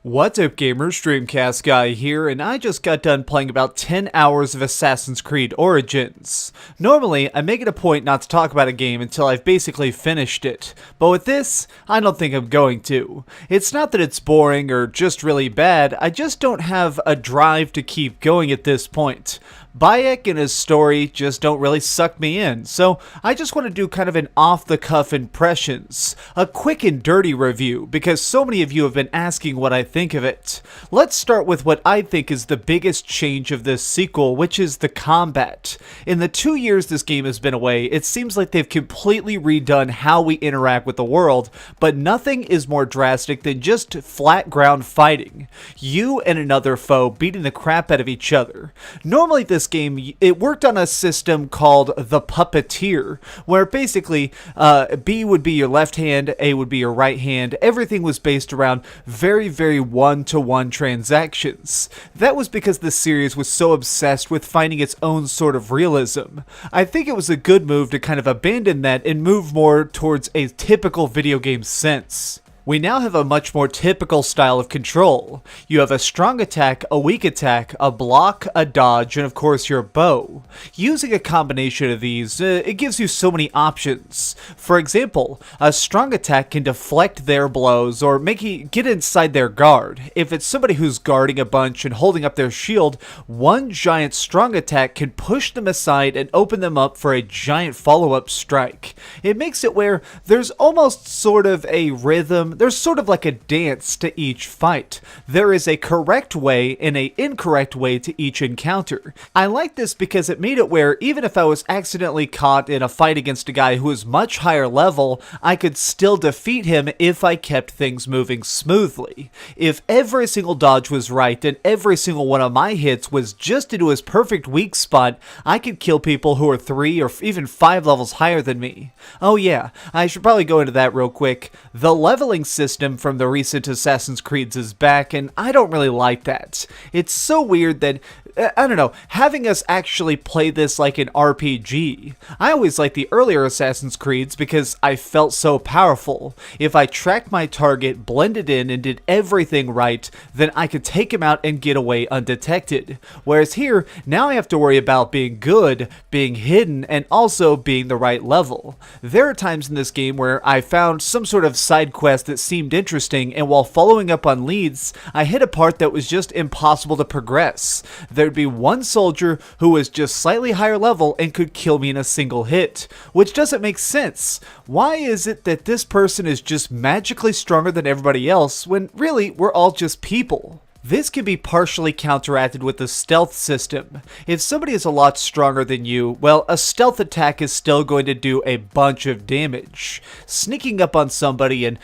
What's up gamers, Dreamcast Guy here, and I just got done playing about 10 hours of Assassin's Creed Origins. Normally, I make it a point not to talk about a game until I've basically finished it, but with this, I don't think I'm going to. It's not that it's boring or just really bad, I just don't have a drive to keep going at this point. Bayek and his story just don't really suck me in, so I just want to do kind of an off-the-cuff impressions, a quick and dirty review, because so many of you have been asking what I think of it. Let's start with what I think is the biggest change of this sequel, which is the combat. In the 2 years this game has been away, it seems like they've completely redone how we interact with the world, but nothing is more drastic than just flat ground fighting. You and another foe beating the crap out of each other. Normally this game, it worked on a system called the Puppeteer, where basically B would be your left hand, A would be your right hand. Everything was based around very one-to-one transactions. That was because the series was so obsessed with finding its own sort of realism. I think it was a good move to kind of abandon that and move more towards a typical video game sense. We now have a much more typical style of control. You have a strong attack, a weak attack, a block, a dodge, and of course your bow. Using a combination of these, it gives you so many options. For example, a strong attack can deflect their blows or make you get inside their guard. If it's somebody who's guarding a bunch and holding up their shield, one giant strong attack can push them aside and open them up for a giant follow-up strike. It makes it where there's almost sort of a rhythm. There's sort of like a dance to each fight. There is a correct way and an incorrect way to each encounter. I like this because it made it where even if I was accidentally caught in a fight against a guy who is much higher level, I could still defeat him if I kept things moving smoothly. If every single dodge was right and every single one of my hits was just into his perfect weak spot, I could kill people who are 3 or even 5 levels higher than me. Oh yeah, I should probably go into that real quick. The leveling system from the recent Assassin's Creeds is back, and I don't really like that. It's so weird that, I don't know, having us actually play this like an RPG. I always liked the earlier Assassin's Creeds because I felt so powerful. If I tracked my target, blended in, and did everything right, then I could take him out and get away undetected. Whereas here, now I have to worry about being good, being hidden, and also being the right level. There are times in this game where I found some sort of side quest that seemed interesting, and while following up on leads, I hit a part that was just impossible to progress. There'd be one soldier who was just slightly higher level and could kill me in a single hit, which doesn't make sense. Why is it that this person is just magically stronger than everybody else when really we're all just people? This can be partially counteracted with the stealth system. If somebody is a lot stronger than you, well, a stealth attack is still going to do a bunch of damage. Sneaking up on somebody and,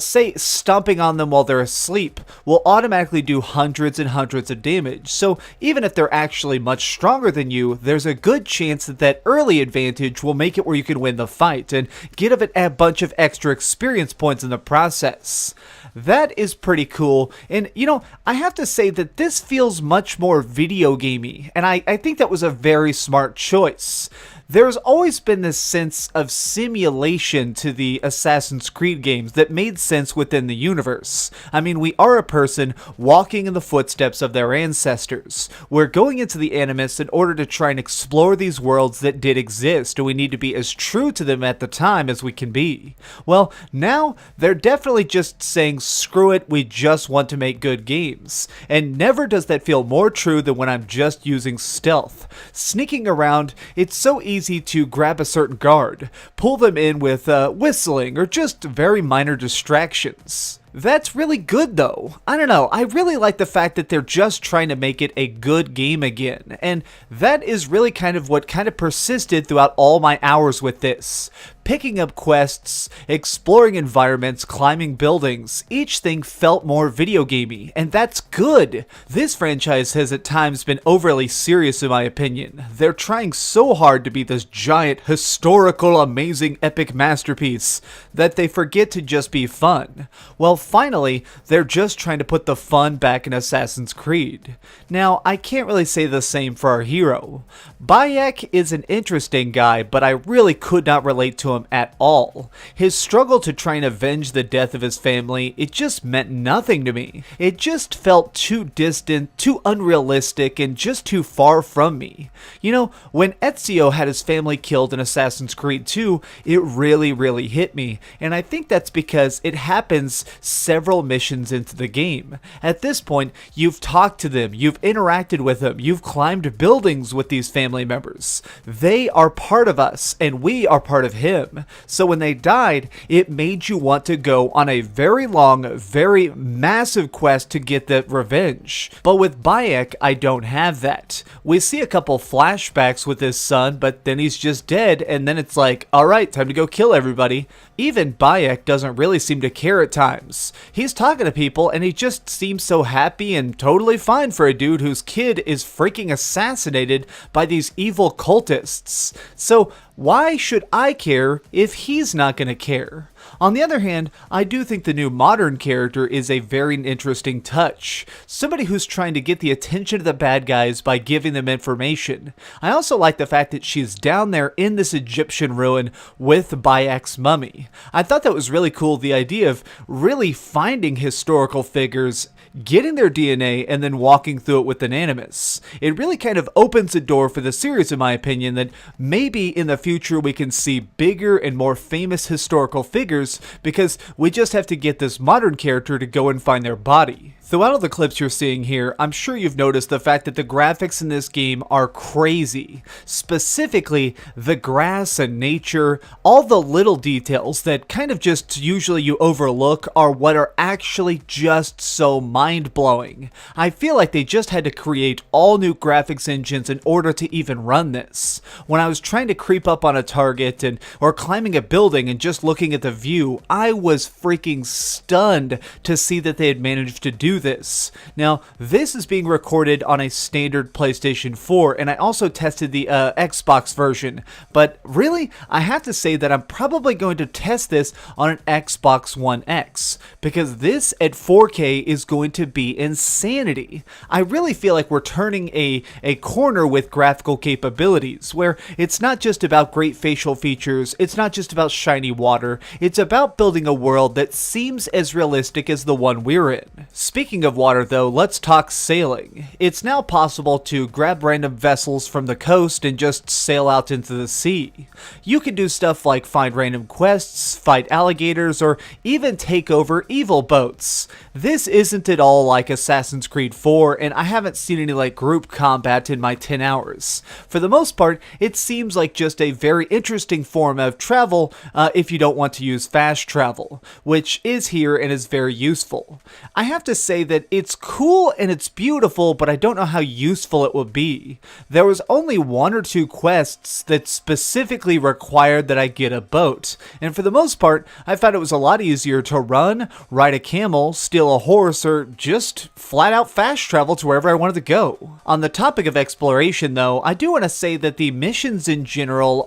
say, stomping on them while they're asleep will automatically do hundreds and hundreds of damage. So even if they're actually much stronger than you, there's a good chance that that early advantage will make it where you can win the fight and get a bunch of extra experience points in the process. That is pretty cool, and you know, I have to say that this feels much more video gamey, and I think that was a very smart choice. There's always been this sense of simulation to the Assassin's Creed games that made sense within the universe. I mean, we are a person walking in the footsteps of their ancestors. We're going into the Animus in order to try and explore these worlds that did exist, and we need to be as true to them at the time as we can be. Well, now they're definitely just saying, screw it, we just want to make good games. And never does that feel more true than when I'm just using stealth. Sneaking around, it's so easy to grab a certain guard, pull them in with whistling or just very minor distractions. That's really good though. I don't know, I really like the fact that they're just trying to make it a good game again, and that is really kind of what persisted throughout all my hours with this. Picking up quests, exploring environments, climbing buildings, each thing felt more video gamey, and that's good. This franchise has at times been overly serious in my opinion. They're trying so hard to be this giant, historical, amazing, epic masterpiece that they forget to just be fun. Well, finally, they're just trying to put the fun back in Assassin's Creed. Now, I can't really say the same for our hero. 𝘽rigins is an interesting guy, but I really could not relate to him at all. His struggle to try and avenge the death of his family, it just meant nothing to me. It just felt too distant, too unrealistic, and just too far from me. You know, when Ezio had his family killed in Assassin's Creed 2, it really hit me, and I think that's because it happens several missions into the game. At this point, you've talked to them, you've interacted with them, you've climbed buildings with these family members. They are part of us, and we are part of him. So when they died, it made you want to go on a very long, very massive quest to get that revenge. But with 𝘽rigins, I don't have that. We see a couple flashbacks with his son, but then he's just dead, and then it's like, alright, time to go kill everybody. Even 𝘽rigins doesn't really seem to care at times. He's talking to people, and he just seems so happy and totally fine for a dude whose kid is freaking assassinated by these evil cultists. So why should I care if he's not going to care? On the other hand, I do think the new modern character is a very interesting touch. Somebody who's trying to get the attention of the bad guys by giving them information. I also like the fact that she's down there in this Egyptian ruin with 𝘽rigins' mummy. I thought that was really cool, the idea of really finding historical figures, getting their DNA, and then walking through it with an animus. It really kind of opens the door for the series, in my opinion, that maybe in the future we can see bigger and more famous historical figures, because we just have to get this modern character to go and find their body. Throughout all the clips you're seeing here, I'm sure you've noticed the fact that the graphics in this game are crazy. Specifically, the grass and nature, all the little details that kind of just usually you overlook are what are actually just so mind-blowing. I feel like they just had to create all new graphics engines in order to even run this. When I was trying to creep up on a target or climbing a building and just looking at the view, I was freaking stunned to see that they had managed to do this. Now, this is being recorded on a standard PlayStation 4, and I also tested the Xbox version, but really, I have to say that I'm probably going to test this on an Xbox One X, because this at 4K is going to be insanity. I really feel like we're turning a corner with graphical capabilities, where it's not just about great facial features, it's not just about shiny water, it's about building a world that seems as realistic as the one we're in. Speaking of water though, let's talk sailing. It's now possible to grab random vessels from the coast and just sail out into the sea. You can do stuff like find random quests, fight alligators, or even take over evil boats. This isn't at all like Assassin's Creed 4, and I haven't seen any like group combat in my 10 hours. For the most part, it seems like just a very interesting form of travel if you don't want to use fast travel, which is here and is very useful. I have to say that it's cool and it's beautiful, but I don't know how useful it will be. There was only 1 or 2 quests that specifically required that I get a boat, and for the most part, I found it was a lot easier to run, ride a camel, steal a horse, or just flat out fast travel to wherever I wanted to go. On the topic of exploration though, I do want to say that the missions in general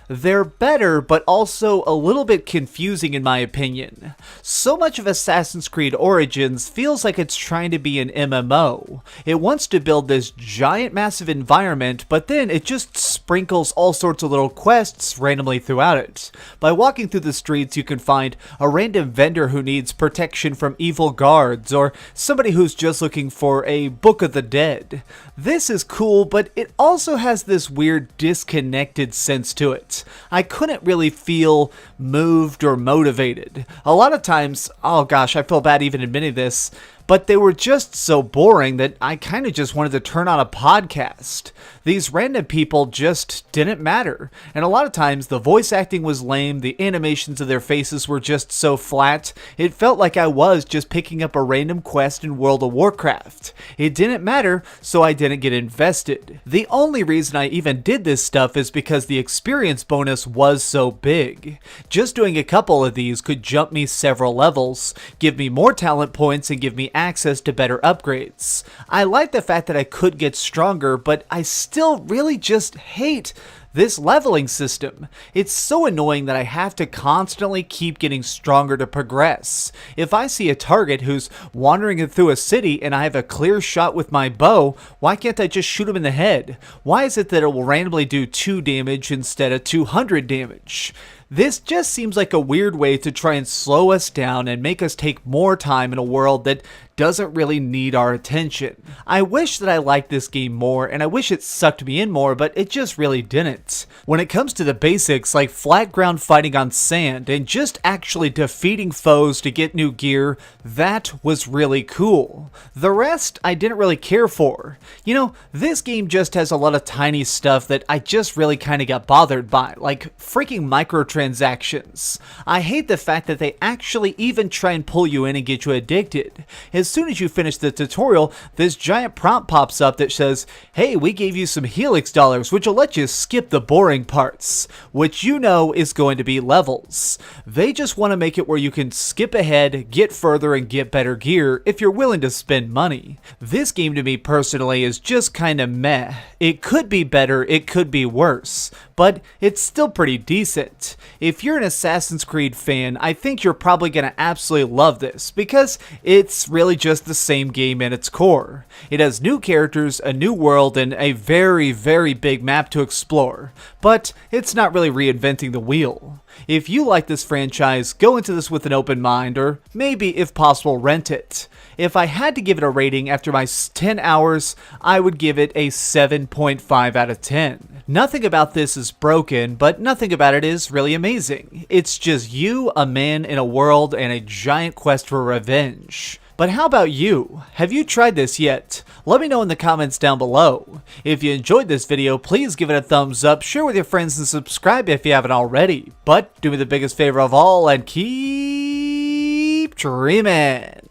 they're better, but also a little bit confusing in my opinion. So much of Assassin's Creed Origins feels like it's trying to be an MMO. It wants to build this giant massive environment, but then it just sprinkles all sorts of little quests randomly throughout it. By walking through the streets, you can find a random vendor who needs protection from evil guards, or somebody who's just looking for a Book of the Dead. This is cool, but it also has this weird disconnected sense to it. I couldn't really feel moved or motivated. A lot of times, oh gosh, I feel bad even admitting this, but they were just so boring that I kind of just wanted to turn on a podcast. These random people just didn't matter, and a lot of times the voice acting was lame, the animations of their faces were just so flat, it felt like I was just picking up a random quest in World of Warcraft. It didn't matter, so I didn't get invested. The only reason I even did this stuff is because the experience bonus was so big. Just doing a couple of these could jump me several levels, give me more talent points, and give me access to better upgrades. I like the fact that I could get stronger, but I still really just hate This leveling system, it's so annoying that I have to constantly keep getting stronger to progress. If I see a target who's wandering through a city and I have a clear shot with my bow, why can't I just shoot him in the head? Why is it that it will randomly do 2 damage instead of 200 damage? This just seems like a weird way to try and slow us down and make us take more time in a world that doesn't really need our attention. I wish that I liked this game more, and I wish it sucked me in more, but it just really didn't. When it comes to the basics like flat ground fighting on sand and just actually defeating foes to get new gear, that was really cool. The rest I didn't really care for. You know, this game just has a lot of tiny stuff that I just really kind of got bothered by, like freaking microtransactions. I hate the fact that they actually even try and pull you in and get you addicted. As soon as you finish the tutorial, this giant prompt pops up that says, hey, we gave you some helix dollars, which will let you skip the boring parts, which you know is going to be levels. They just want to make it where you can skip ahead, get further, and get better gear if you're willing to spend money. This game to me personally is just kind of meh. It could be better, it could be worse, but it's still pretty decent. If you're an Assassin's Creed fan, I think you're probably going to absolutely love this, because it's really just the same game at its core. It has new characters, a new world, and a very, very big map to explore, but it's not really reinventing the wheel. If you like this franchise, go into this with an open mind, or maybe, if possible, rent it. If I had to give it a rating after my 10 hours, I would give it a 7.5 out of 10. Nothing about this is broken, but nothing about it is really amazing. It's just you, a man in a world, and a giant quest for revenge. But how about you? Have you tried this yet? Let me know in the comments down below. If you enjoyed this video, please give it a thumbs up, share with your friends, and subscribe if you haven't already. But do me the biggest favor of all and keep dreaming.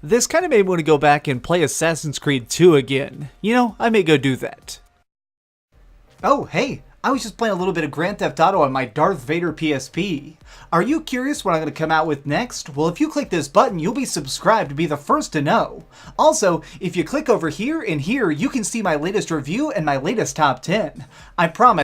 This kind of made me want to go back and play Assassin's Creed 2 again. You know, I may go do that. Oh, hey, I was just playing a little bit of Grand Theft Auto on my Darth Vader PSP. Are you curious what I'm going to come out with next? Well, if you click this button, you'll be subscribed to be the first to know. Also, if you click over here and here, you can see my latest review and my latest top 10. I promise.